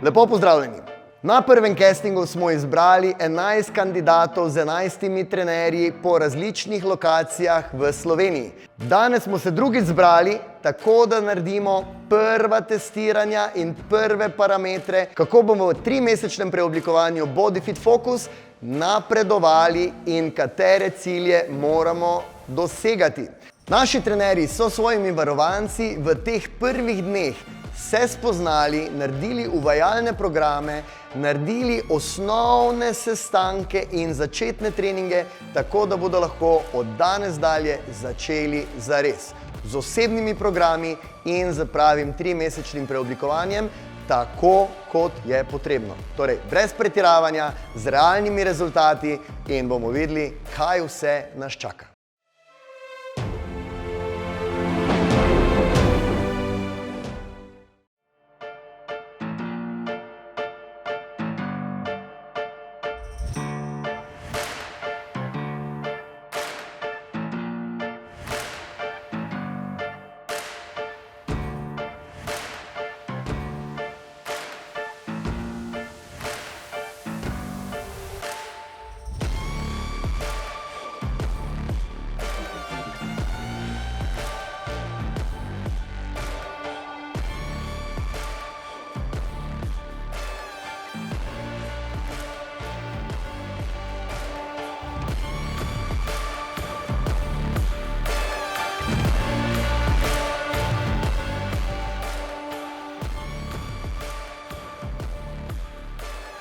Lepo pozdravljeni! Na prvem castingu smo izbrali 11 kandidatov z 11 trenerji po različnih lokacijah v Sloveniji. Danes smo se drugič zbrali, tako da naredimo prva testiranja in prve parametre, kako bomo v 3-mesečnem preoblikovanju Body Fit Focus napredovali in katere cilje moramo dosegati. Naši trenerji so svojimi varovanci v teh prvih dneh se spoznali, naredili uvajalne programe, naredili osnovne sestanke in začetne treninge, tako da bodo lahko od danes dalje začeli zares. Z osebnimi programi in z pravim 3-mesečnim preoblikovanjem, tako kot je potrebno. Torej, brez pretiravanja, z realnimi rezultati in bomo videli, kaj vse nas čaka.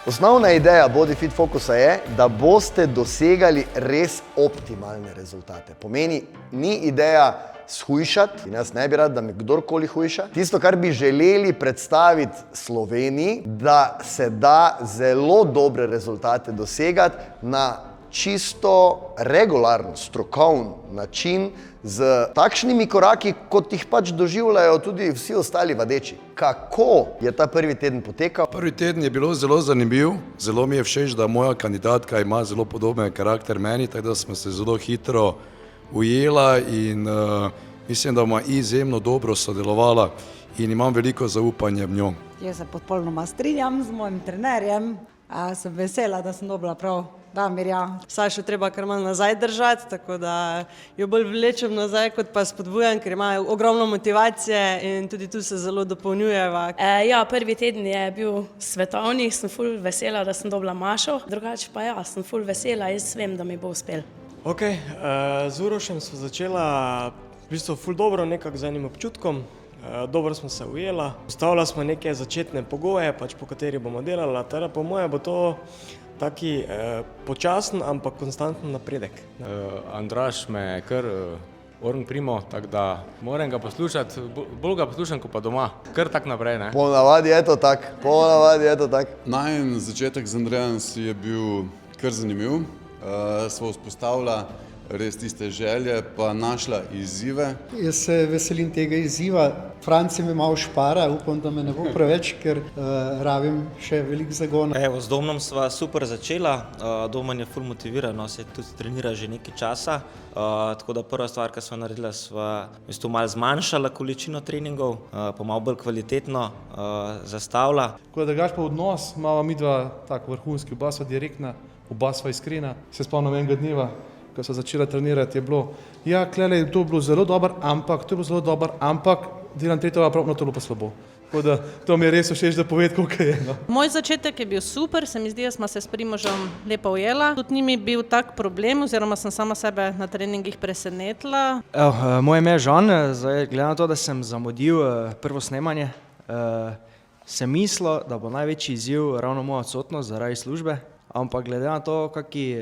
Osnovna ideja Body Fit Focusa je, da boste dosegali res optimalne rezultate. Pomeni, ni ideja shujšati, in jaz ne bi rad, da me kdorkoli hujša. Tisto, kar bi želeli predstaviti Sloveniji, da se da zelo dobre rezultate dosegati na čisto regularen, strokoven način, z takšnimi koraki, kot jih pač doživljajo tudi vsi ostali vadeči. Kako je ta prvi teden potekal? Prvi teden je bilo zelo zanimiv, zelo mi je všeč, da moja kandidatka ima zelo podoben karakter meni, tako da smo se zelo hitro ujela in mislim, da bomo izjemno dobro sodelovala in imam veliko zaupanja v njo. Jaz se popolnoma strinjam z mojim trenerjem, sem vesela, da sem dobila prav Damirja. Sašo treba kar malo nazaj držati, tako da jo bolj vlečem nazaj, kot pa spodbujam, ker ima ogromno motivacije in tudi tu se zelo dopolnjujeva. Ja, prvi teden je bil svetovni, sem ful vesela, da sem dobila Mašo, drugače pa ja, sem ful vesela, jaz vem, da mi bo uspel. Ok, z Urošem smo začela v bistvu ful dobro, nekako z enim občutkom. Dobro smo se ujela, postavila smo neke začetne pogoje, pač po kateri bomo delala, teda po moje bo to taki počasen, ampak konstanten napredek. Andraž me kar orn primo, tako da moram ga poslušati, bolj ga poslušam, kot pa doma, kar tak naprej, ne? Ponavadi je to tak. Najin začetek z Andrejem je bil kar zanimiv, smo vzpostavila res tiste želje, pa našla izzive. Jaz se veselim tega izziva. Franci me malo špara, upam, da me ne bo preveč, ker rabim še veliko zagona. Evo, z Domnom sva super začela, Domen je ful motiviran, se tudi trenira že nekaj časa, tako da prva stvar, ki sva naredila, sva malo zmanjšala količino treningov, pa malo bolj kvalitetno zastavila. Ko je drugače pa odnos, imava midva tak vrhunski, oba sva direktna, oba sva iskrena. Se spomnim enega dneva, ko sva začela trenirati, je bilo, ja, klele, to je bilo zelo dobro, ampak delam tretjega, prav, no to je bilo pa slabo. Tako da to mi je res všeč, da povedi, koliko je. No. Moj začetek je bil super, se mi zdi, da smo se s Primožem lepo ujela. Tudi ni mi bil tak problem, oziroma sem sama sebe na treningih presenetila. Moje ime je Žan, zdaj glede na to, da sem zamudil prvo snemanje, sem mislil, da bo največji izziv ravno moja odsotnost zaradi službe, ampak glede na to, kaki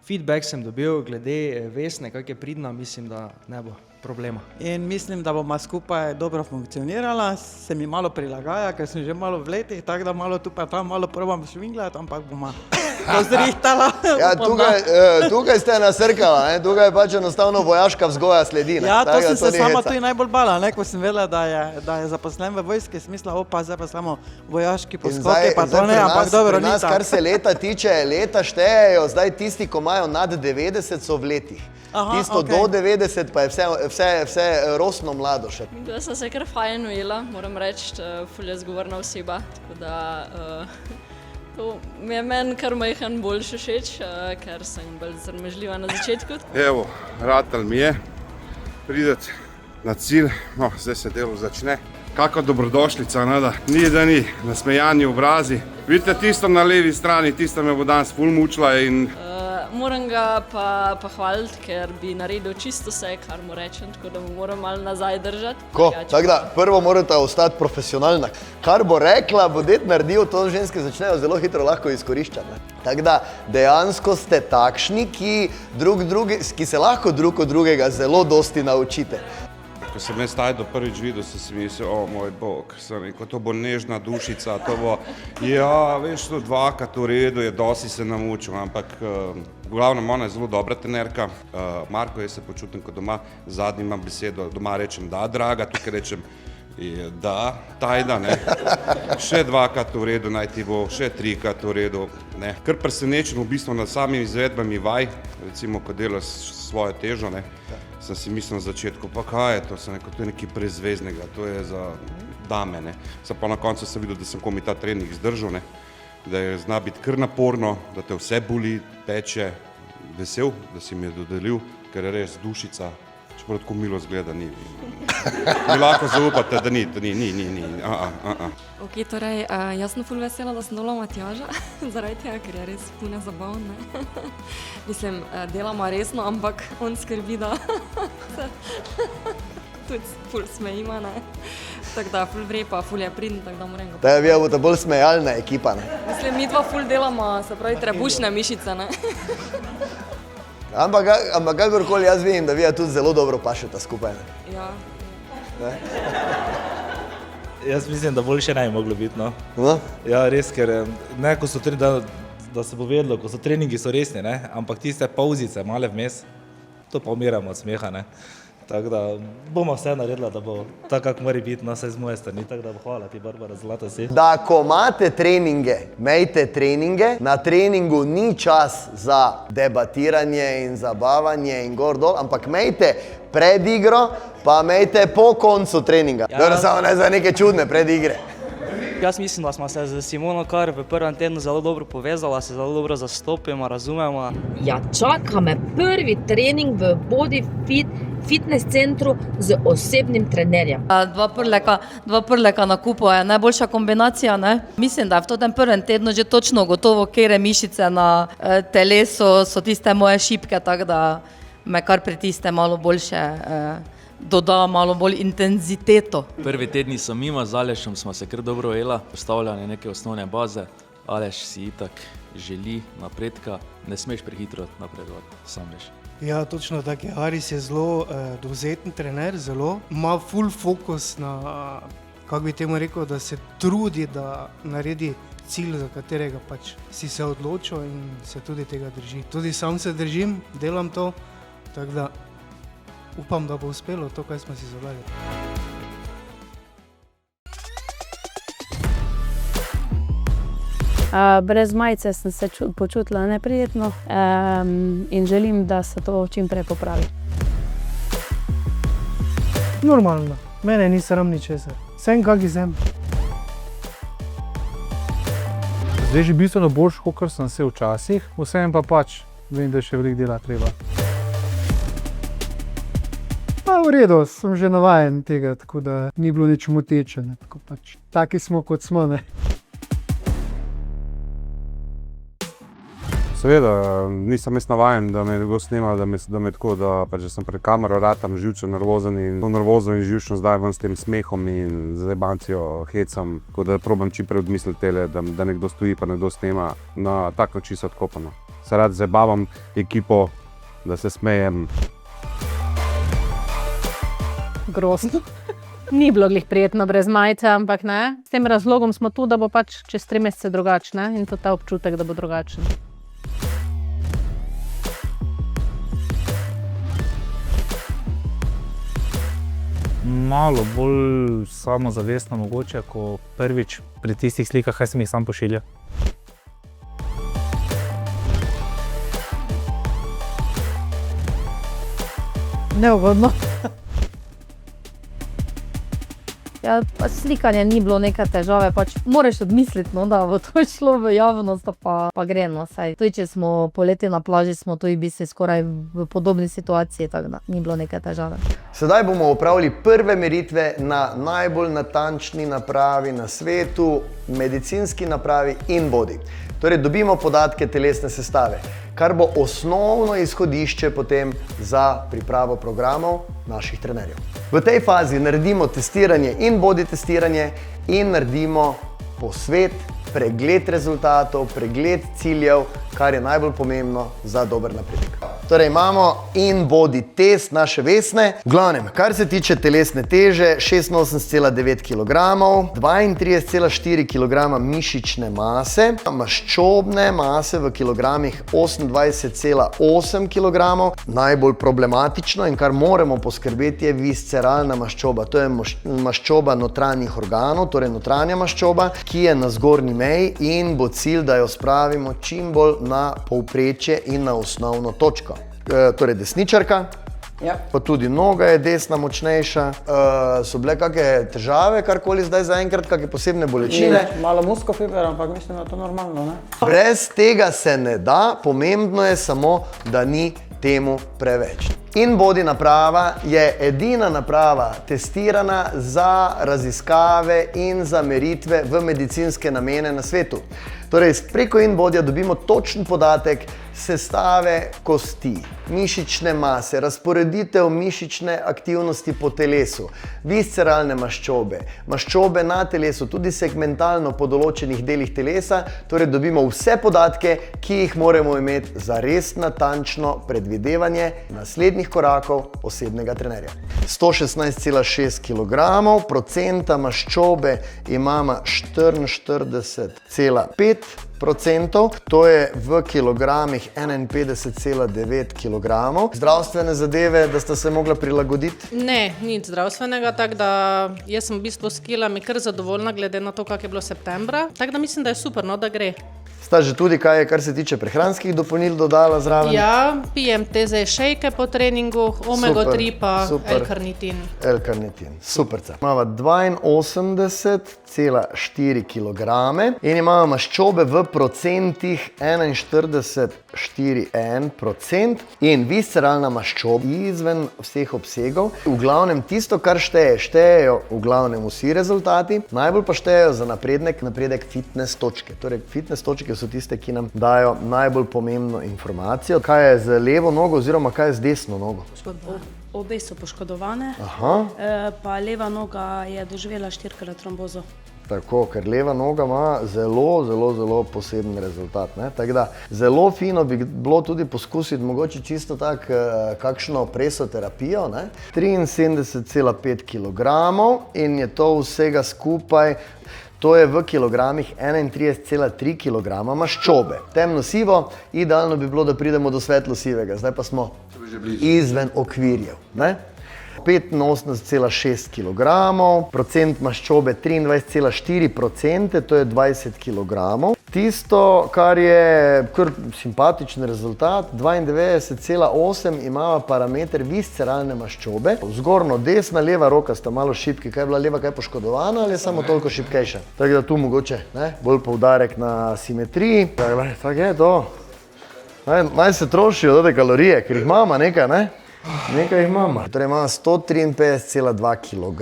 feedback sem dobil, glede Vesne, kak je pridna, mislim, da ne bo problema. In mislim, da bomo skupaj dobro funkcionirala, se mi malo prilagaja, ker sem že malo v letih, tako da malo tu pa tam malo probam švinglati, ampak bomo bo zrihtala. Ja, tukaj ste nasrkala, ne? Tukaj pač enostavno vojaška vzgoja sledi. Ne? Ja, to Tako, sem se ni sama heca. tudi najbolj bala, ne, ko sem vedela, da je zaposlen v vojski, smisla, opa, zdaj pa samo vojaški In poskoki, pa to pri ne, ampak dobro, pri ni nas, tako. kar se leta tiče, leta štejejo, zdaj tisti, ko imajo nad 90, so v letih. Aha, Tisto okej. do 90 pa je vse rosno mlado še. Da sem se kar fajn ujela, moram reči, ful je zgovorna oseba, tako da to mi je meni kar majhen boljši všeč, ker sem bolj zrmežljiva na začetku. Evo, ratal mi je prideti na cilj, no, zdaj se delo začne. Kakva dobrodošlica, ne, da ni, nasmejani obrazi. Vidite tisto na levi strani, tisto me bo danes ful mučila in Moram ga pa pohvaliti, ker bi naredil čisto vse, kar mu rečem, tako da mu moram malo nazaj držati. Tako da, prvo morate ostati profesionalna. Kar bo rekla, bo det naredil, to ženske začnejo zelo hitro lahko izkoriščati. Tako da, dejansko ste takšni, ki se lahko drug od drugega zelo dosti naučite. ko sem jaz Tajdo prvič videl, sem si mislil, o moj bog, sem rekel, to bo nežna dušica, to bo, ja, veš, to dvakrat v redu je, dosti se namučil, ampak v glavnem ona je zelo dobra trenerka. Marko, jaz se počutim kot doma, zadnji imam besedo, doma rečem da, draga, tukaj rečem da, Tajda, ne. Še dvakrat v redu naj ti bo, še trikrat v redu, ne. Kar presenečen v bistvu nad samimi izvedbami vaj, recimo, ko delaš svojo težo, ne, sem si mislil na začetku, pa kaj je to, sem rekel, to je nekaj prezveznega, to je za dame, ne. Sem pa na koncu sem videl, da sem komi ta trening zdržal, ne, da je zna biti kar naporno, da te vse boli, peče, vesel, da si mi je dodelil, ker je res dušica, čeprav tako milo zgleda, ni lahko zaupate, da ni, Ok, torej, jaz sem ful vesela, da sem dobila Matjaža, zaradi tega, ker je res ful nezabavn, ne. Mislim, delamo resno, ampak on skrbi, da se tudi ful smejima, ne. Tako da ful vre pa ful je pridn, tako da moram ga... Da je vi boste bolj smejalna ekipa, ne. Mislim, mi dva ful delamo, se pravi, trebušne mišice, ne. Ampak kakorkoli jaz vidim, da vi tudi zelo dobro pašeta skupaj, ne. Ja. Ne? Jaz mislim, da boljše ne bi moglo biti, no. No? Ja, res, ker ne, ko so da se bo vedelo, ko so treningi so resni, ne, ampak tiste pauzice male vmes, to pa umiramo od smeha, ne. Tako da bomo vse naredila, da bo tako, kako mora biti, no, vsaj z moje strani, tako da hvala ti, Barbara, zlata si. Da ko imate treninge, imejte treninge, na treningu ni čas za debatiranje in zabavanje in gor dol, ampak imejte pred igro, pa imejte po koncu treninga. Dobro, samo ne za neke čudne predigre. Jaz mislim, da smo se z Simono kar v prvem tednu zelo dobro povezala, se zelo dobro zastopimo, razumemo. Ja, čaka me prvi trening v Body Fit fitness centru z osebnim trenerjem. Dva prleka na kupu je najboljša kombinacija, ne? Mislim, da je v tem prvem tednu že točno gotovo, katere mišice na telesu so tiste moje šipke, tako da me kar pri tiste malo boljše doda malo bolj intenziteto. Prvi tedni so mimo, z Alešom smo se kar dobro ujela, postavljanje neke osnovne baze. Aleš si itak želi napredka, ne smeš prehitro napredovati, sam veš. Ja, točno tako je. Aris je zelo dovzeten trener, zelo. Ima full fokus na, kako bi temu rekel, da se trudi, da naredi cilj, za katerega pač si se odločil in se tudi tega drži. Tudi sam se držim, delam to, tako da upam, da bo uspelo to, kaj smo si zadali. Brez majice sem se počutila neprijetno in želim, da se to čim prej popravi. Normalno, mene ni sram ničesar. Sem, kaki sem. Zdaj že bistveno boljš, kot sem se včasih, vsem pa pač vem, da je še veliko dela treba. Pa v redu, sem že navajen tega, tako da ni bilo nič moteče, ne, tako pač. Taki smo, kot smo, ne. Seveda, nisem jaz navajen, da me nekdo snema, da me tako, da pač sem pred kamero ratam živčen, nervozen in to nervozno in živčno zdaj ven s tem smehom in zajebancijo, hecam, tako da probam čim prej odmisliti tele, da nekdo stoji pa nekdo snema na tak način se odkopano. Se rad zabavam ekipo, da se smejem. Grozno. Ni bilo glih prijetno brez majice, ampak ne. S tem razlogom smo tu, da bo pač čez 3 mesece drugačne in to ta občutek, da bo drugačen. Malo bolj samozavestno mogoče, ko prvič pri tistih slikah, kaj sem jih sam pošiljal. Neugodno. Ja, pač slikanje ni bilo neka težave, pač moraš odmisliti, no, da bo to šlo v javnost, pa gre, no, saj. Tudi če smo poleti na plaži, smo tudi bili skoraj v podobni situaciji, tako da ni bilo neke težave. Sedaj bomo opravili prve meritve na najbolj natančni napravi na svetu, medicinski napravi InBody. Torej dobimo podatke telesne sestave, kar bo osnovno izhodišče potem za pripravo programov naših trenerjev. V tej fazi naredimo testiranje InBody testiranje in naredimo posvet, pregled rezultatov, pregled ciljev, kar je najbolj pomembno za dober napredek. Torej imamo InBody test naše Vesne. V glavnem, kar se tiče telesne teže, 86,9 kg, 32,4 kg mišične mase, maščobne mase v kilogramih 28,8 kg. Najbolj problematično in kar moramo poskrbeti je visceralna maščoba. To je maščoba notranjih organov, torej notranja maščoba, ki je na zgornji meji in bo cilj, da jo spravimo čim bolj na povprečje in na osnovno točko. Torej desničarka, pa tudi noga je desna močnejša. So bile kakšne težave, karkoli zdaj zaenkrat, kakšne posebne bolečine? Malo muskofiber, ampak mislim, da je to normalno, ne? Brez tega se ne da, pomembno je samo, da ni temu preveč. InBody naprava je edina naprava testirana za raziskave in za meritve v medicinske namene na svetu. Torej, preko InBodyja dobimo točen podatek sestave kosti, mišične mase, razporeditev mišične aktivnosti po telesu, visceralne maščobe, maščobe na telesu, tudi segmentalno po določenih delih telesa, torej dobimo vse podatke, ki jih moramo imeti za res natančno predvidevanje naslednjih korakov osebnega trenerja. 116,6 kg, procenta maščobe imamo 44,5%, to je v kilogramih 51,9 kg. Zdravstvene zadeve, da sta se mogla prilagoditi? Ne, nič zdravstvenega, tako da jaz sem v bistvu s kilami kar zadovoljna glede na to, kak je bilo septembra, tako da mislim, da je super, no, da gre. Sta že tudi kaj, kar se tiče prehranskih dopolnil dodala zraven? Ja, pijem TZ šejke po treningu, omega-3 pa L-karnitin. L-karnitin, superca. Imamo 82,4 kg in imamo maščobe v procentih 41,4% in visceralna maščoba izven vseh obsegov. V glavnem tisto, kar štejejo v glavnem vsi rezultati, najbolj pa štejejo za napredek fitness točke. Torej fitness točke so tiste, ki nam dajo najbolj pomembno informacijo. Kaj je z levo nogo oziroma kaj je z desno nogo? Obe so poškodovane, pa leva noga je doživela 4-krat trombozo. Tako, ker leva noga ima zelo poseben rezultat, ne? Tako da zelo fino bi bilo tudi poskusiti mogoče čisto tak kakšno presoterapijo, ne? 73,5 kg in je to vsega skupaj, to je v kilogramih 31,3 kg maščobe. Temno sivo, idealno bi bilo, da pridemo do svetlo sivega, zdaj pa smo izven okvirjev, ne? 85,6 kg, procent maščobe 23,4%, to je 20 kg. Tisto, kar je kar simpatičen rezultat, 92,8 ima parameter visceralne maščobe. Zgornjo desna, leva roka sta malo šibki, kaj je bila leva kaj poškodovana ali je samo toliko šibkejša. Tako da tu mogoče bolj poudarek na simetriji. Tako je to. Naj se trošijo te kalorije, ker jih imamo nekaj, ne? Nekaj jih imamo. Torej imamo 153,2 kg,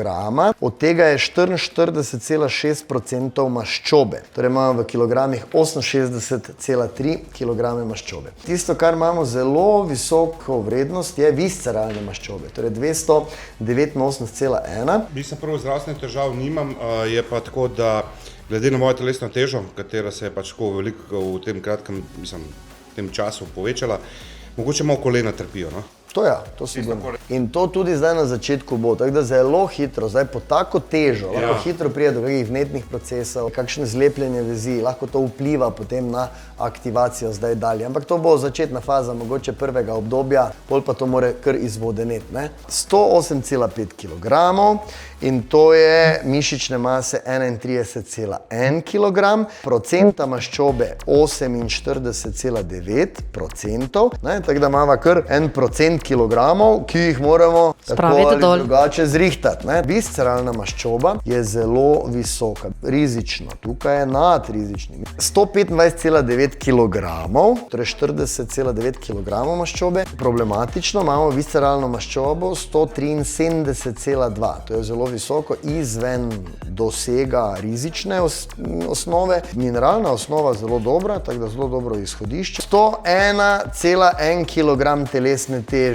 od tega je 44,6% maščobe. Torej imamo v kilogramih 68,3 kg maščobe. Tisto, kar imamo zelo visoko vrednost, je visceralne maščobe. Torej 289,1. Mislim, prvo zdravstvenih težav nimam, je pa tako, da glede na mojo telesno težo, katera se je pač veliko v tem kratkem, v tem času povečala, mogoče malo kolena trpijo, no? To ja, to sigurno. In to tudi zdaj na začetku bo, tako da zelo hitro, zdaj po tako težo, lahko hitro pride do kakih vnetnih procesov, kakšne zlepljenje vezi, lahko to vpliva potem na aktivacijo zdaj dalje. Ampak to bo začetna faza mogoče prvega obdobja, pol pa to more kar izvodeneti, ne. 108,5 kg in to je mišične mase 31,1 kg, procenta maščobe 48,9%, ne, tako da imamo kar 1% kilogramov, ki jih moramo tako ali drugače zrihtati, ne. Visceralna maščoba je zelo visoka, rizično, tukaj je nad rizičnim. 125,9 kg, torej 40,9 kg maščobe. Problematično imamo visceralno maščobo 173,2, to je zelo visoko, izven dosega rizične osnove. Mineralna osnova zelo dobra, tako da zelo dobro izhodišče. 101,1 kg telesne teže,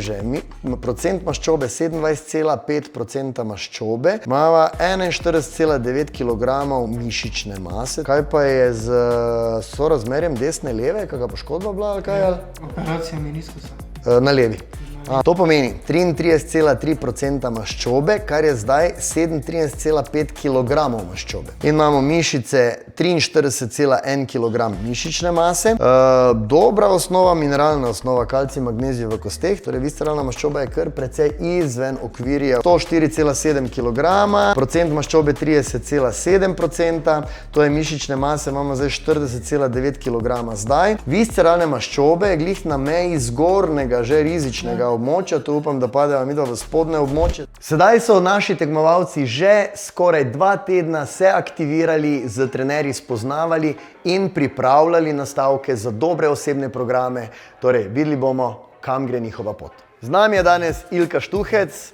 procent maščobe 27,5% maščobe, imamo 41,9 kg mišične mase. Kaj pa je z sorazmerjem desne leve, kakšna poškodba bila ali kaj? Operacija meniskusa. Na levi. To pomeni 33,3% maščobe, kar je zdaj 37,5 kg maščobe. In imamo mišice 43,1 kg mišične mase. Dobra osnova, mineralna osnova, kalcij, magnezij v kosteh, torej visceralna maščoba je kar precej izven okvirja. 104,7 kg, procent maščobe 30,7%, to je mišične mase, imamo zdaj 40,9 kg zdaj. Visceralne maščobe je glih na meji zgornjega, že rizičnega območja, to upam, da padeva midva v spodnje območje. Sedaj so naši tekmovalci že skoraj 2 tedna se aktivirali, z trenerji spoznavali in pripravljali nastavke za dobre osebne programe, torej videli bomo, kam gre njihova pot. Z nami je danes Ilka Štuhec,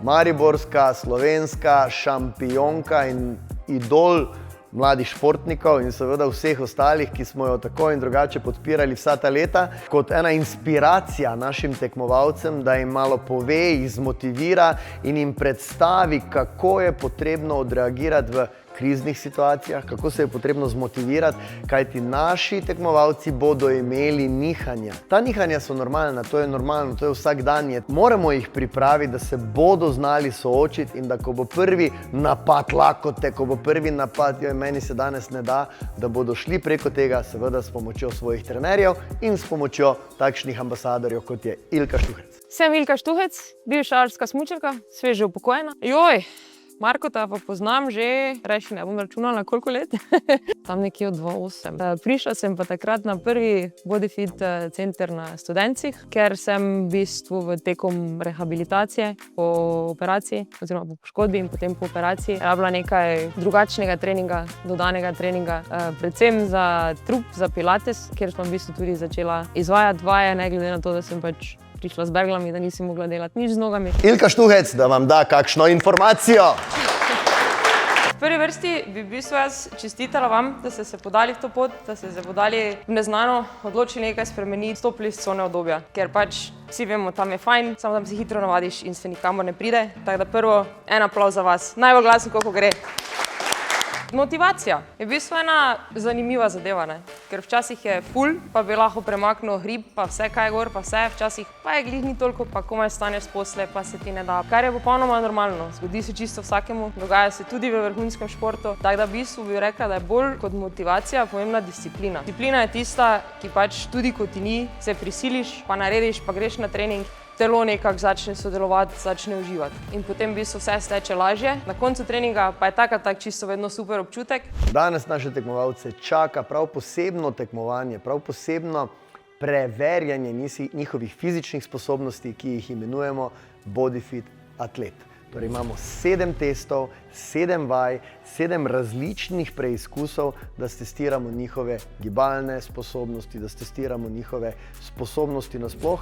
mariborska, slovenska šampionka in idol mladih športnikov in seveda vseh ostalih, ki smo jo tako in drugače podpirali vsa ta leta, kot ena inspiracija našim tekmovalcem, da jim malo pove, jih zmotivira in jim predstavi, kako je potrebno odreagirati v kriznih situacijah, kako se je potrebno zmotivirati, kajti naši tekmovalci bodo imeli nihanja. Ta nihanja so normalna, to je normalno, to je vsakdanje. Moramo jih pripraviti, da se bodo znali soočiti in da ko bo prvi napad lakote, ko bo prvi napad, meni se danes ne da, da bodo šli preko tega, seveda s pomočjo svojih trenerjev in s pomočjo takšnih ambasadorjev, kot je Ilka Štuhec. Sem Ilka Štuhec, bivša alpska smučarka, sveže upokojena. Markota pa poznam že, reči ne bom računala koliko let, tam nekje od 2008. Prišla sem pa takrat na prvi Bodyfit center na Studencih, ker sem v bistvu tekom rehabilitacije po operaciji, oziroma po poškodbi in potem po operaciji, rabila nekaj drugačnega treninga, dodanega treninga, predvsem za trup, za pilates, kjer sem v bistvu tudi začela izvajati vaje, ne glede na to, da sem pač prišla z berglami, da nisem mogla delati nič z nogami. Ilka Štuhec, da vam da kakšno informacijo. V prvi vrsti bi v bistvu jaz čestitala vam, da ste se podali v to pot, da ste se podali v neznano, odločili nekaj spremeniti, stopili iz cone udobja. Ker pač vsi vemo, tam je fajn, samo tam se hitro navadiš in se nikamor ne pride. Tako da prvo, en aplavz za vas. Najbolj glasen, koliko gre. Motivacija je v bistvu ena zanimiva zadeva, ne? Ker včasih je ful, pa bi lahko premaknil hrib, pa vse kaj je gor, pa vse, včasih pa je glih ni toliko, pa komaj staneš s posle, pa se ti ne da. Kar je popolnoma normalno, zgodi se čisto vsakemu, dogaja se tudi v vrhunskem športu, tako da v bistvu bi rekla, da je bolj kot motivacija pomembna disciplina. Disciplina je tista, ki pač tudi ko ti ni, se prisiliš, pa narediš, pa greš na trening, telo nekako začne sodelovati, začne uživati. In potem v bistvu vse steče lažje. Na koncu treninga pa je tak čisto vedno super občutek. Danes naše tekmovalce čaka prav posebno tekmovanje, prav posebno preverjanje njihovih fizičnih sposobnosti, ki jih imenujemo Bodyfit atlet. Torej imamo 7 testov, 7 vaj, 7 različnih preizkusov, da stestiramo njihove gibalne sposobnosti, da stestiramo njihove sposobnosti nasploh.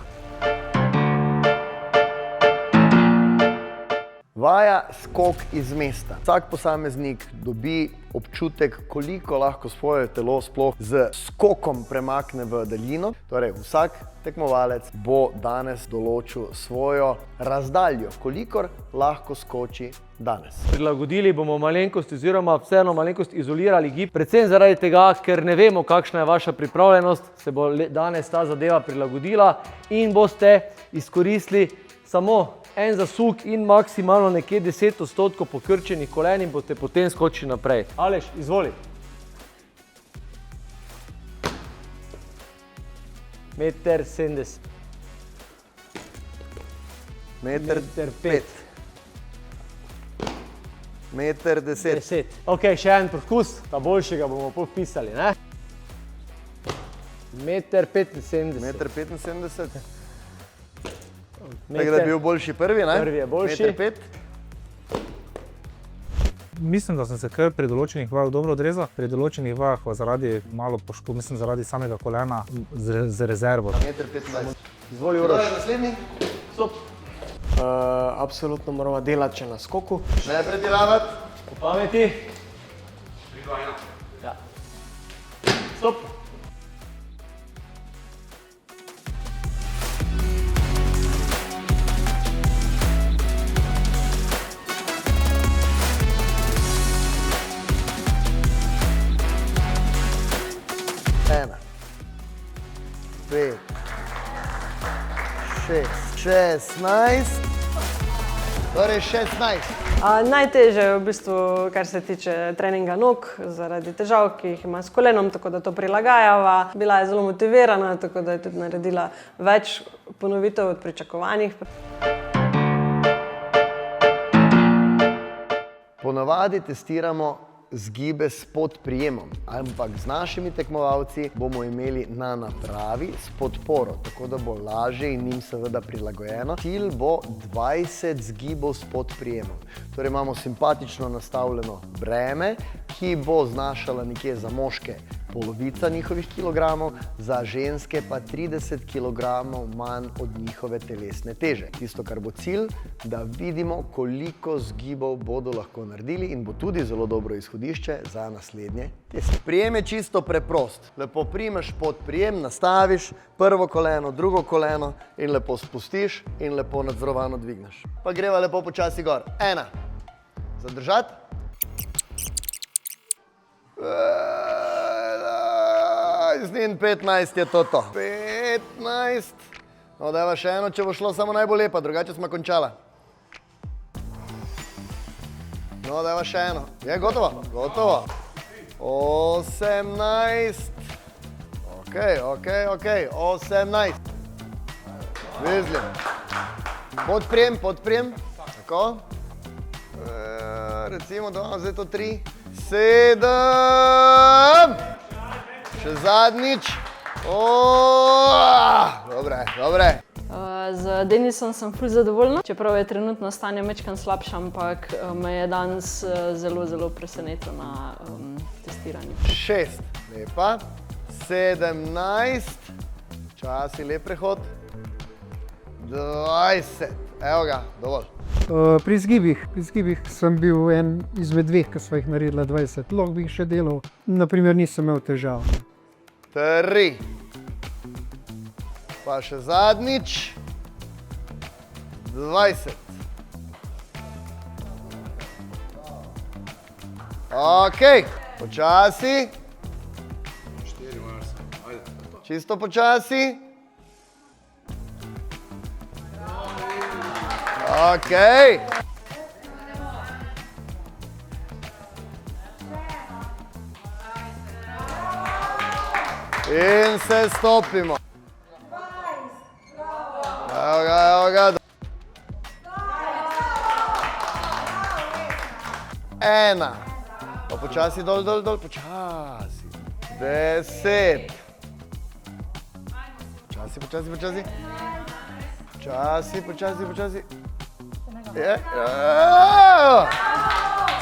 Vaja skok iz mesta. Vsak posameznik dobi občutek, koliko lahko svoje telo sploh z skokom premakne v daljino. Torej, vsak tekmovalec bo danes določil svojo razdaljo, kolikor lahko skoči danes. Prilagodili bomo malenkost oziroma vseeno malenkost izolirali gib, predvsem zaradi tega, ker ne vemo, kakšna je vaša pripravljenost, se bo danes ta zadeva prilagodila in boste izkoristili samo en zasuk in maksimalno nekje 10% pokrčenih kolen in boste potem skočili naprej. Aleš, izvoli. 1,70 m. 1,5 m. 1,10 m. Ok, še en poskus, ta boljšega bomo popisali, ne? 1,75 m. 1,75 m. Tako da je bil boljši prvi, ne? Prvi je boljši. 1,5 m. Mislim, da sem se kar pri določenih vajah dobro odrezal. Pri določenih vajah pa zaradi zaradi samega kolena z rezervo. 1,25 m. Izvoli, Uroš. Naslednji. Stop. Absolutno moramo delati še na skoku. Ne pretiravati. Po pameti. 3, 2, 1. Ja. Stop. Ena, 5, 6, 16, torej 16. Najtežje je v bistvu, kar se tiče treninga nog, zaradi težav, ki jih ima s kolenom, tako da to prilagajava. Bila je zelo motivirana, tako da je tudi naredila več ponovitev od pričakovanih. Ponavadi testiramo zgibe s podprijemom, ampak z našimi tekmovalci bomo imeli na napravi s podporo, tako da bo lažje in njim seveda prilagojeno. Cilj bo 20 zgibov s podprijemom. Torej imamo simpatično nastavljeno breme, ki bo znašala nekje za moške polovica njihovih kilogramov, za ženske pa 30 kilogramov manj od njihove telesne teže. Tisto, kar bo cilj, da vidimo, koliko zgibov bodo lahko naredili in bo tudi zelo dobro izhodišče za naslednje teste. Prijem je čisto preprost. Lepo primeš pod prijem, nastaviš prvo koleno, drugo koleno in lepo spustiš in lepo nadzorovano dvigneš. Pa greva lepo počasi gor. 1. Zadržati. Z njim 15 je to. 15. No, dajva še eno, če bo šlo samo najbolj lepa, drugače smo končala. No, dajva še eno. Je gotovo? Gotovo. 18. Ok. 18. Vizlim. Podprijem. Tako. Recimo, da imamo zdaj to 3. 7. Še zadnjič. Dobre. Z Denisom sem ful zadovoljna, čeprav je trenutno stanje majčkeno slabše, ampak me je danes zelo, zelo presenetil na testiranju. 6. Lepa. 17. Časi, lep prehod. 20. Evo ga, dovolj. Pri zgibih sem bil en izmed dveh, ki sva jih naredila 20. Lahko bi jih še delal, naprimer nisem imel težav. 3. Pa še zadnjič. 20. Ok, počasi. 4 moraš se, ajde. Čisto počasi. Ok. In se stopimo. Evo ga. 1. Pa počasi dol, počasi. 10. Počasi.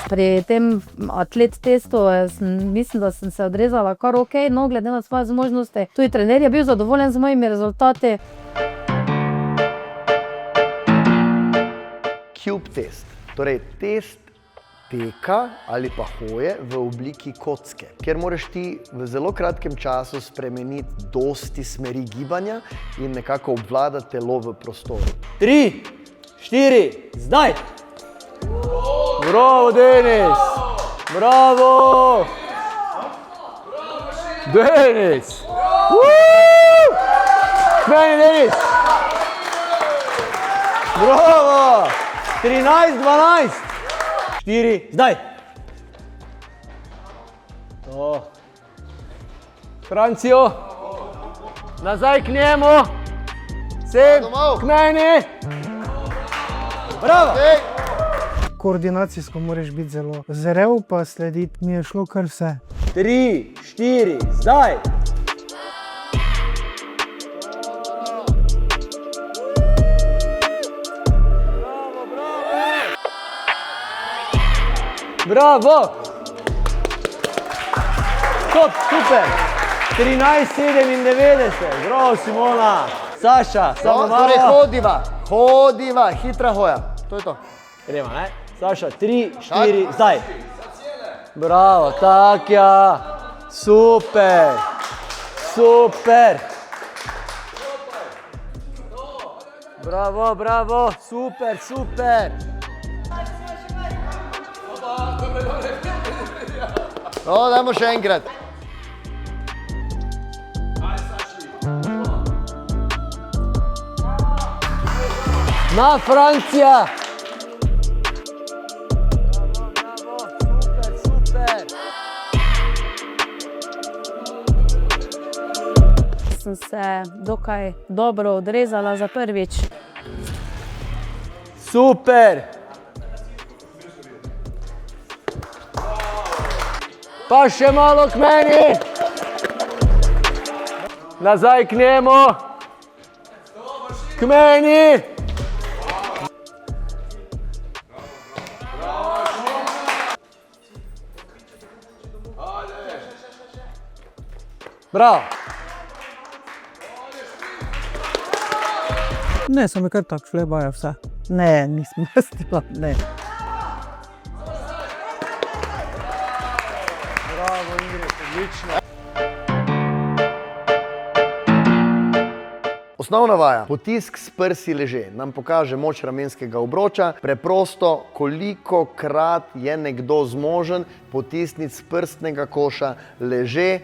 Pri tem atlet testu mislim, da sem se odrezala kar ok, no glede na svoje zmožnosti. Tudi trener je bil zadovoljen z mojimi rezultati. Cube test. Torej, test teka ali pa hoje v obliki kocke, kjer moraš ti v zelo kratkem času spremeniti dosti smeri gibanja in nekako obvladati telo v prostoru. 3, 4, zdaj! Bravo, Denis! Bravo! Denis! Meni, Denis! Bravo! 13, 12! 4, zdaj! To. Francijo! Nazaj k njemu! Sem, k meni! Bravo! Koordinacijsko moraš biti zelo zrel, pa slediti mi je šlo kar vse. 3, 4, zdaj! Bravo! Top, super! 13,97, bravo Simona! Saša, samo malo! Torej hodiva, hitra hoja, to je to. Gremo, ne? Saša, 3, 4, zdaj! Bravo, Takja! Super! Super! Bravo, bravo, super, super! No, dajmo še enkrat. Na, Francija! Super, super! Sem se dokaj dobro odrezala za prvič. Super! Pa še malo k meni! Nazaj k njemu! K meni! Bravo! Ne, so mi kar tako šle baje vse. Ne, nisem mestila, ne. Bravo, Ingrid, odlično. Osnovna vaja, potisk s prsi leže, nam pokaže moč ramenskega obroča. Preprosto, kolikokrat je nekdo zmožen potisniti s prstnega koša leže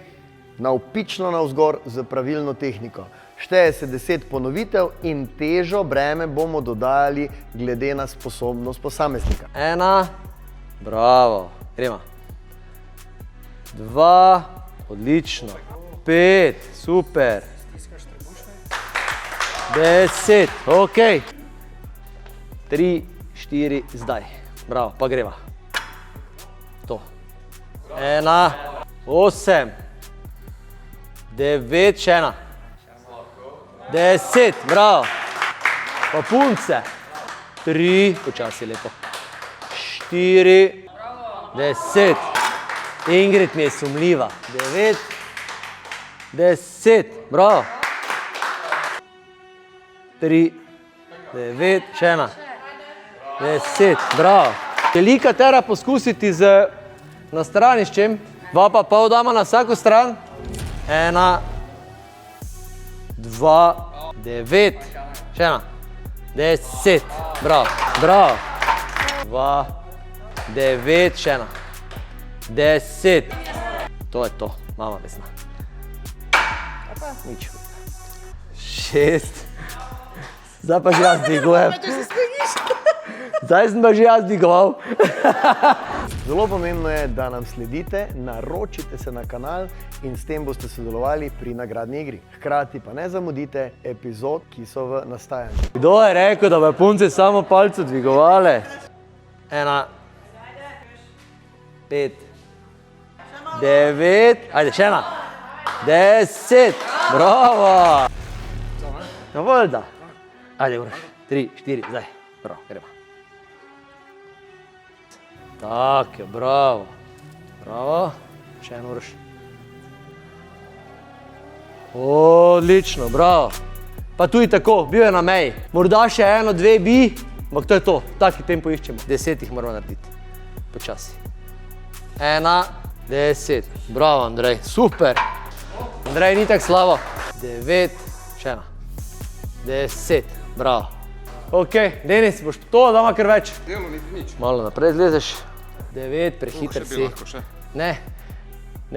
navpično navzgor z pravilno tehniko. Šteje se 10 ponovitev in težo breme bomo dodajali glede na sposobnost posameznika. 1, bravo, gremo. 2, odlično. 5, super. 10, ok. 3, 4, zdaj. Bravo, pa greva. To. 1, 8, 9, še ena. 10, bravo. Pa punce. 3, počasi lepo. 4, 10. Ingrid mi je sumljiva. 9, 10, bravo. 3, 9, še ena. 10, bravo. Velika tera poskusiti z nastraniščem. 2 pa pol damo na vsako stran. 1, 2, 9, še ena. 10, bravo, bravo. 2, 9, še ena. 10. To je to, mama vesna. Nič. 6. Zdaj pa že jaz dvigujem. Zdaj sem pa že jaz dvigoval. Zelo pomembno je, da nam sledite, naročite se na kanal in s tem boste sodelovali pri nagradni igri. Hkrati pa ne zamudite epizod, ki so v nastajanju. Kdo je rekel, da bodo punce samo palco dvigovale? 1, 5, 9, ajde, še ena. 10, bravo. No, voljda. Ajde, Uroš. 3, 4, zdaj. Bravo, gremo. Tako, bravo. Bravo. Še en Uroš. Odlično, bravo. Pa tudi tako, bil je na meji. Morda še eno, 2 bi, Ampak to je to, taki tempo iščemo. 10 jih moramo narediti. Počasi. 1, 10. Bravo, Andrej, super. Andrej, ni tako slabo. 9, še ena. 10, bravo. Ok, Denis, boš to, dama kar več. Delo niti nič. Malo naprej zlezeš. 9, prehiter Še bi si. lahko še. Ne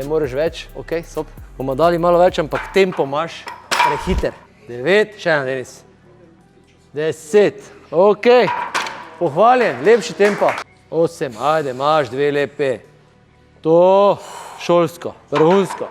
moreš več, ok, stop. Bomo dali malo več, ampak tempo imaš prehiter. 9, še ena, Denis. 10, ok. Pohvaljen, lepši tempo. 8, ajde, imaš 2 lepe. To, šolsko, vrhunsko.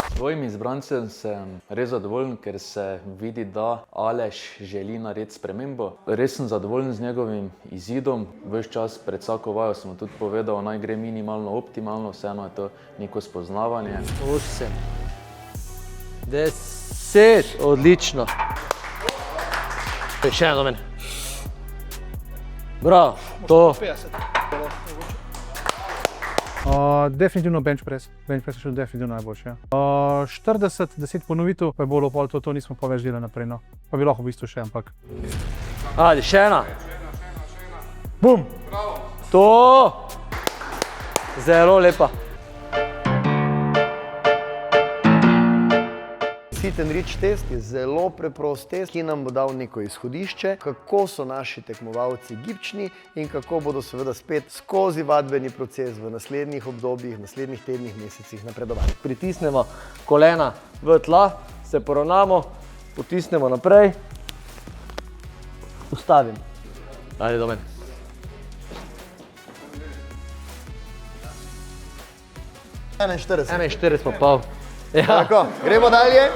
S svojim izbrancem sem res zadovoljen, ker se vidi, da Aleš želi narediti spremembo. Res sem zadovoljen z njegovim izidom. Ves čas pred vsako vajo sem mu tudi povedal, naj gre minimalno optimalno, vseeno je to neko spoznavanje. 8, 10, odlično. Še eno meni. Bravo, to. Definitivno bench press. Bench press je še definitivno najboljši. 40, 10 ponovitev, pa je bolj opol, to nismo pa več delali naprej. No. Pa bi lahko v bistvu še, ampak. Ajde, še ena. Bum. To. Zelo lepa. Sit and reach test je zelo preprost test, ki nam bo dal neko izhodišče, kako so naši tekmovalci gibčni in kako bodo seveda spet skozi vadbeni proces v naslednjih obdobjih, naslednjih tednih, mesecih napredovali. Pritisnemo kolena v tla, se poravnamo, potisnemo naprej, ustavim. Ajde do mene. Enainštirideset. 41 pa pol. Ja. Tako, gremo dalje.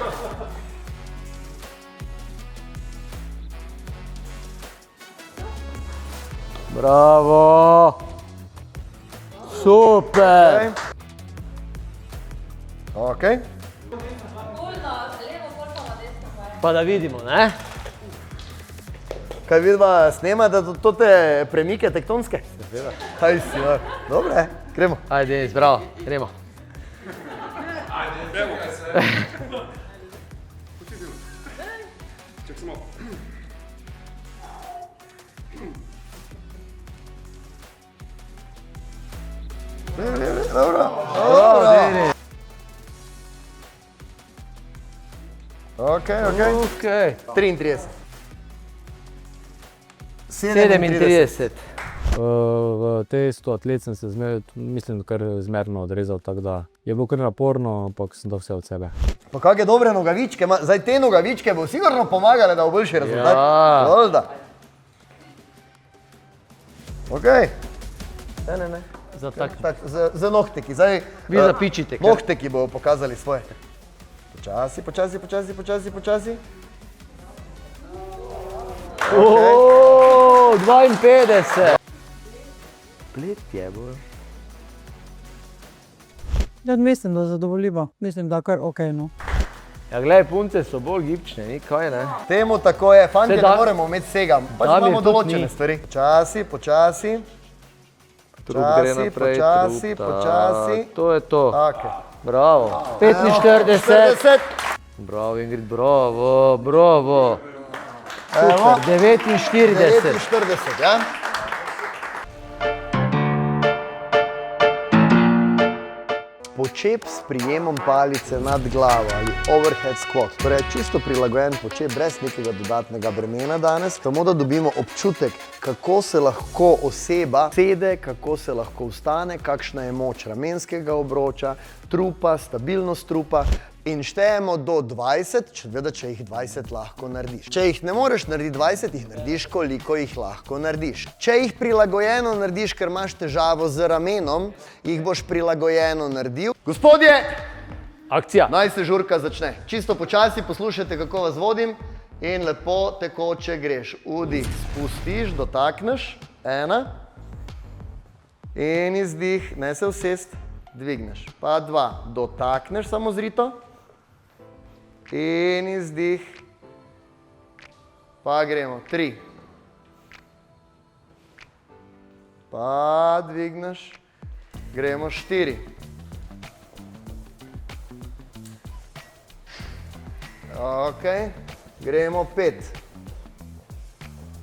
Bravo. Super. Ok. Pa da vidimo, ne? Kaj vidva snema, da to te premike tektonske? Seveda. Kaj si, no. Dobre, gremo. Ajde, Denis, bravo, gremo. Dobro. Ok. 33. 37. V testu atlet sem se mislim, kar zmerno odrezal, tako da je bilo kar naporno, ampak sem dal vse od sebe. Pa kakšne dobre nogavičke ima, zdaj te nogavičke bo sigurno pomagale, da bo boljši rezultat. Ja. Dolda. Ok. Ne. Za tak. Z nohteki, zdaj. Vi zapičite. Nohteki bodo pokazali svoje. Počasi. Oooo, 52. Plet je bolj. Ja, mislim, da zadovoljivo. Mislim, da kar ok, no. Ja, gledaj, punce so bolj gibčne, ni kaj, ne? Temu tako je, fantje ne moremo imeti vsega, pač imamo določene stvari. Počasi. Trup gre naprej, Počasi. To je to. Tako. Bravo. 45. Bravo, Ingrid, bravo. Super, 49. 49, ja? Počep s prijemom palice nad glavo ali overhead squat. Torej čisto prilagojen počep brez nekega dodatnega bremena danes, samo da dobimo občutek, kako se lahko oseba sede, kako se lahko vstane, kakšna je moč ramenskega obroča, trupa, stabilnost trupa. In štejemo do 20, če jih 20 lahko narediš. Če jih ne moreš narediti 20, jih narediš, koliko jih lahko narediš. Če jih prilagojeno narediš, ker imaš težavo z ramenom, jih boš prilagojeno naredil. Gospodje! Akcija! Naj se žurka začne. Čisto počasi poslušajte, kako vas vodim in lepo tekoče greš. Vdih spustiš, dotakneš. 1. In izdih, ne se usest, dvigneš. Pa 2. Dotakneš samo zrito. In izdih. Pa gremo. 3. Pa dvigneš. Gremo 4. Ok. Gremo 5.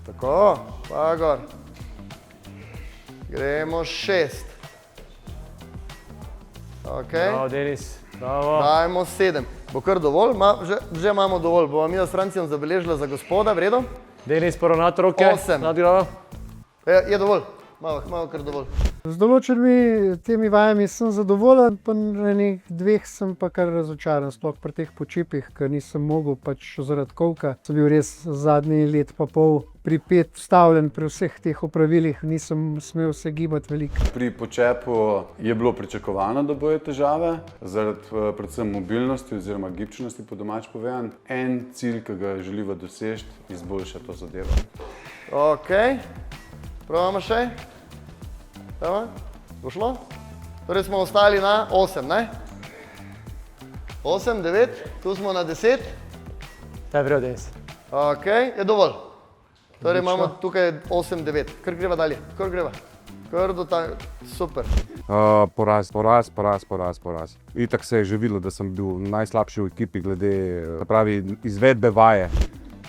Tako, pa gor. Gremo 6. Ok. Bravo, Denis. Bravo. Dajmo 7. Bo kar dovolj, že imamo dovolj. Bova mi s Francijem zabeležila za gospoda, v redu? Denis, poravnati roke. 8. Nadgrado. Je dovolj, malo kar dovolj. Z določenimi temi vajami sem zadovoljen, pa na enih dveh sem pa kar razočaran, sploh pri teh počepih, ker nisem mogel pač zaradi kolka. Sem bil res zadnji let pa pol pripet vstavljen pri vseh teh opravilih, nisem smel se gibati veliko. Pri počepu je bilo pričakovano, da bojo težave, zaradi predvsem mobilnosti oziroma gibčnosti, po domač povedan. En cilj, ki ga želiva doseči, izboljša to zadevo. Ok, probamo še. Bo šlo? Torej smo ostali na 8, ne? 8, 9, tu smo na 10. To je prav, Denis. Ok, je dovolj. Torej imamo tukaj 8, 9. Kar greva dalje, kar greva. Kar do ta, super. Poraz. Itak se je že videlo, da sem bil najslabši v ekipi glede izvedbe vaje.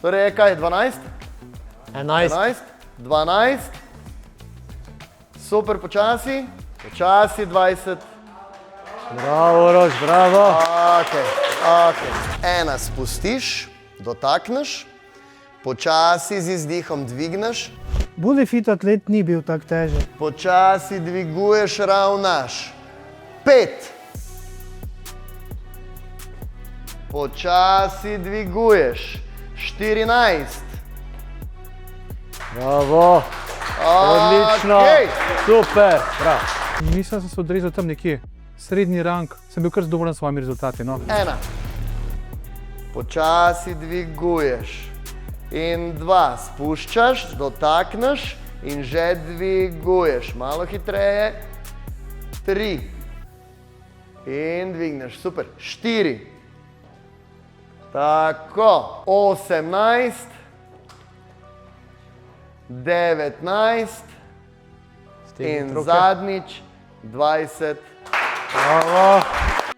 Torej je kaj, 12? 11. 12. Super, počasi. Počasi, 20. Bravo, Uroš, bravo. Ok. Ena spustiš, dotakneš, počasi z izdihom dvigneš. Body fit atlet ni bil tak težek. Počasi dviguješ, ravnaš. 5. Počasi dviguješ. 14. Bravo. Odlično. Super. Bravo. Mislim, da sem se odrezal tam nekje. Srednji rang. Sem bil kar zadovoljen s svojimi rezultati. No. 1. Počasi dviguješ. In 2. Spuščaš, dotakneš in že dviguješ. Malo hitreje. 3. In dvigneš. Super. 4. Tako. 18. 19 in zadnjič 20. Bravo.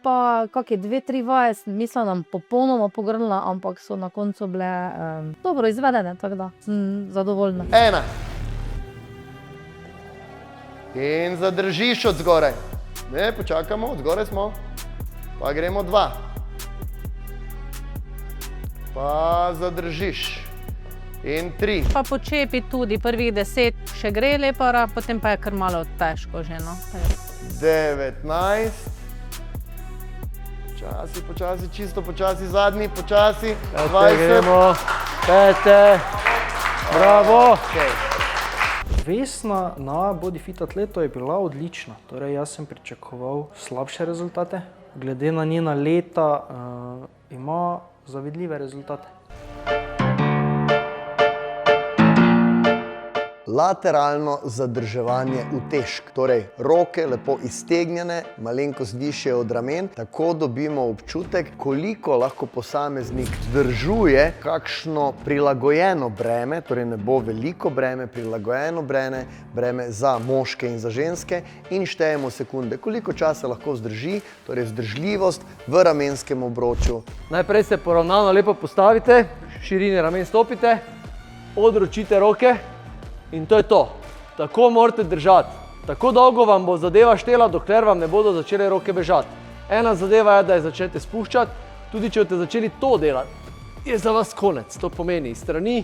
Pa kakšne 2-3 vaje sem mislila, nam popolnoma pogrnila, ampak so na koncu bile dobro izvedene, tako da sem zadovoljna. 1. In zadržiš od zgoraj. Ne, počakamo, od zgoraj smo. Pa gremo 2. Pa zadržiš. In 3. Pa počepi tudi prvih 10, še gre lepara, potem pa je kar malo težko že, no. 19. Počasi, čisto počasi, zadnji, počasi. 20. Gremo. 5. Bravo. Vesna na bodyfit atletu je bila odlična. Torej, jaz sem pričakoval slabše rezultate. Glede na njena leta ima zavidljive rezultate. Lateralno zadrževanje utežk, torej roke lepo iztegnjene, malenkost višje od ramen, tako dobimo občutek, koliko lahko posameznik zdržuje kakšno prilagojeno breme, torej ne bo veliko breme, prilagojeno breme za moške in za ženske in štejemo sekunde, koliko časa lahko zdrži, torej vzdržljivost v ramenskem obroču. Najprej se poravnano lepo postavite, širine ramen stopite, odročite roke. In to je to. Tako morate držati. Tako dolgo vam bo zadeva štela, dokler vam ne bodo začele roke bežati. Ena zadeva je, da je začnete spuščati, tudi če boste začeli to delati, je za vas konec. To pomeni, iz strani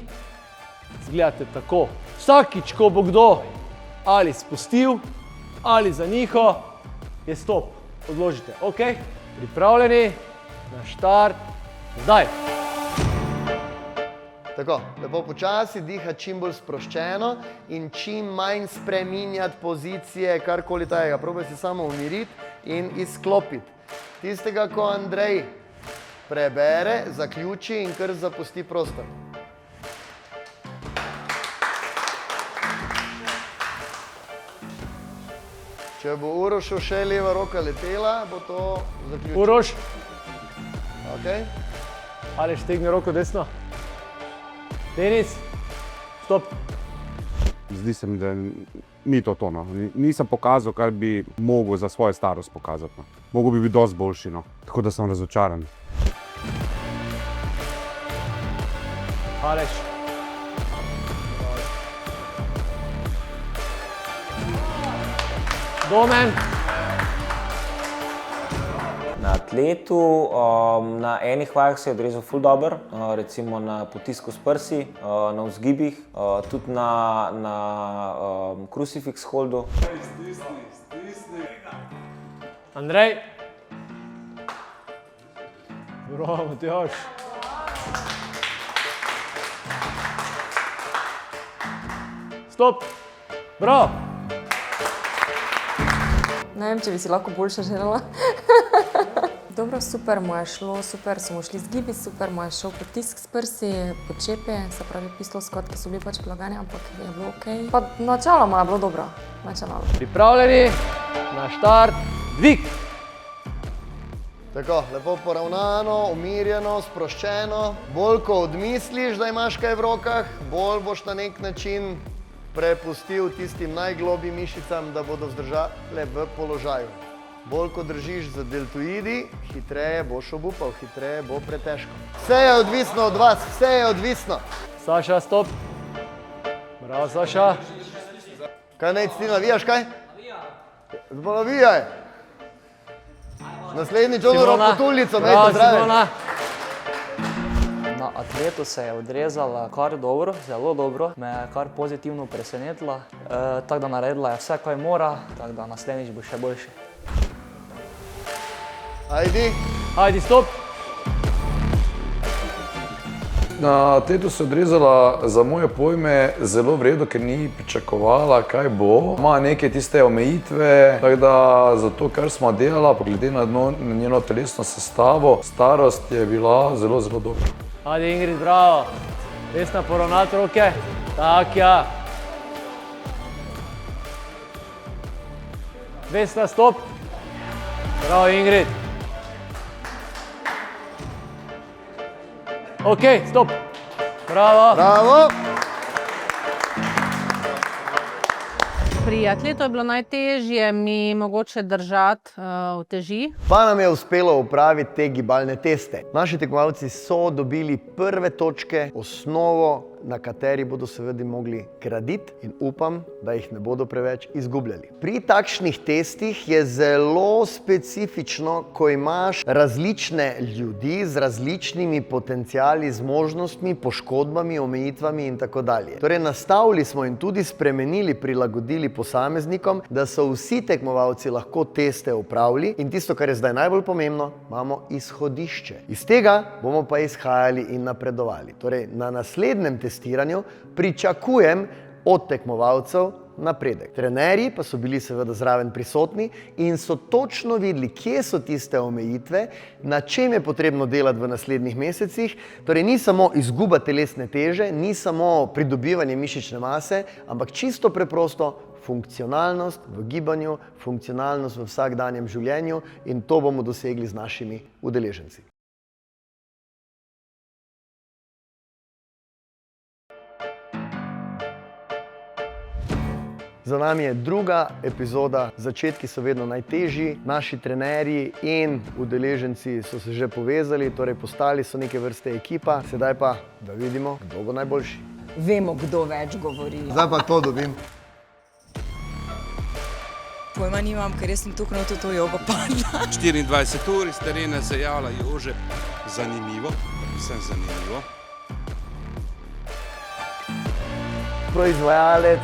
zgledate tako. Vsakič, ko bo kdo ali spustil, ali zaniho, je stop. Odložite. Ok, pripravljeni, na štart, zdaj. Tako, lepo počasi, diha čim bolj sproščeno in čim manj spreminjati pozicije, karkoli tajega. Probaj si samo umiriti in izklopiti. Tistega, ko Andrej prebere, zaključi in kar zapusti prostor. Če bo Urošu še leva roka letela, bo to zaključil. Uroš. Ok. Aleš, tegni roko desno. Denis, stop. Zdi se mi, da ni to tono. Nisem pokazal, kar bi mogel za svojo starost pokazati. Mogel bi biti dosti boljši, no. Tako da sem razočaran. Aleš. Domen. Na atletu, na enih vajah se je odrezal ful dobro, recimo na potisku s prsi, na vzgibih, tudi na crucifix holdu. Andrej. Bravo, Matjaž. Stop. Bravo. Ne vem, če bi si lahko boljše želela. Dobro, super mu je šlo, super smo šli z gibi, super mu je šel potisk s prsi, počepe, se pravi pistol skot, ki so bili pač prilagajani, ampak je bilo okej. Pa načeloma je bilo dobro, načeloma. Pripravljeni, na štart, dvig. Tako, lepo poravnano, umirjeno, sproščeno. Bolj ko odmisliš, da imaš kaj v rokah, bolj boš na nek način prepustil tistim najglobjim mišicam, da bodo vzdržale v položaju. Bolj ko držiš za deltoidi, hitreje boš obupal, hitreje bo pretežko. Vse je odvisno od vas, vse je odvisno. Saša, stop. Bravo, Saša. Kaj naj ti navijaš, kaj? Zbo navijaj. Naslednjič ono rokotulico, nejte zraven. Na atletu se je odrezala kar dobro, zelo dobro, me je kar pozitivno presenetila, tako da naredila je vse, kaj mora, tako da naslednjič bo še boljši. Ajdi. Ajdi, stop. Na atletu se je odrezala za moje pojme zelo v redu, ker ni pričakovala, kaj bo. Ima neke tiste omejitve, tako da za to, kar smo delala, glede na njeno telesno sestavo, starost je bila zelo, zelo dobra. Ajde, Ingrid, bravo. Desna poravnati roke. Tak, ja. Desna, stop. Bravo, Ingrid. Ok, stop. Bravo. Bravo. Pri atletu je bilo najtežje mi mogoče držati uteži. Pa nam je uspelo upraviti te gibalne teste. Naši tekmovalci so dobili prve točke, osnovo, na kateri bodo seveda mogli graditi in upam, da jih ne bodo preveč izgubljali. Pri takšnih testih je zelo specifično, ko imaš različne ljudi z različnimi potenciali, zmožnostmi, poškodbami, omejitvami in tako dalje. Torej, nastavili smo in tudi spremenili, prilagodili posameznikom, da so vsi tekmovalci lahko teste opravili in tisto, kar je zdaj najbolj pomembno, imamo izhodišče. Iz tega bomo pa izhajali in napredovali. Torej, na naslednjem testiranju pričakujem od tekmovalcev napredek. Trenerji pa so bili seveda zraven prisotni in so točno videli, kje so tiste omejitve, na čem je potrebno delati v naslednjih mesecih. Torej, ni samo izguba telesne teže, ni samo pridobivanje mišične mase, ampak čisto preprosto funkcionalnost v gibanju, funkcionalnost v vsakdanjem življenju in to bomo dosegli z našimi udeleženci. Za nami je druga epizoda, začetki so vedno najtežji, naši trenerji in udeleženci so se že povezali, torej postali so neke vrste ekipa, sedaj pa, da vidimo, kdo bo najboljši. Vemo, kdo več govori. Zdaj pa to dobim. Pojma nimam, ker jaz sem tukaj na to jogo padla. 24 ur iz terena se javlja Jože. Zanimivo, vsem zanimivo. Proizvajalec.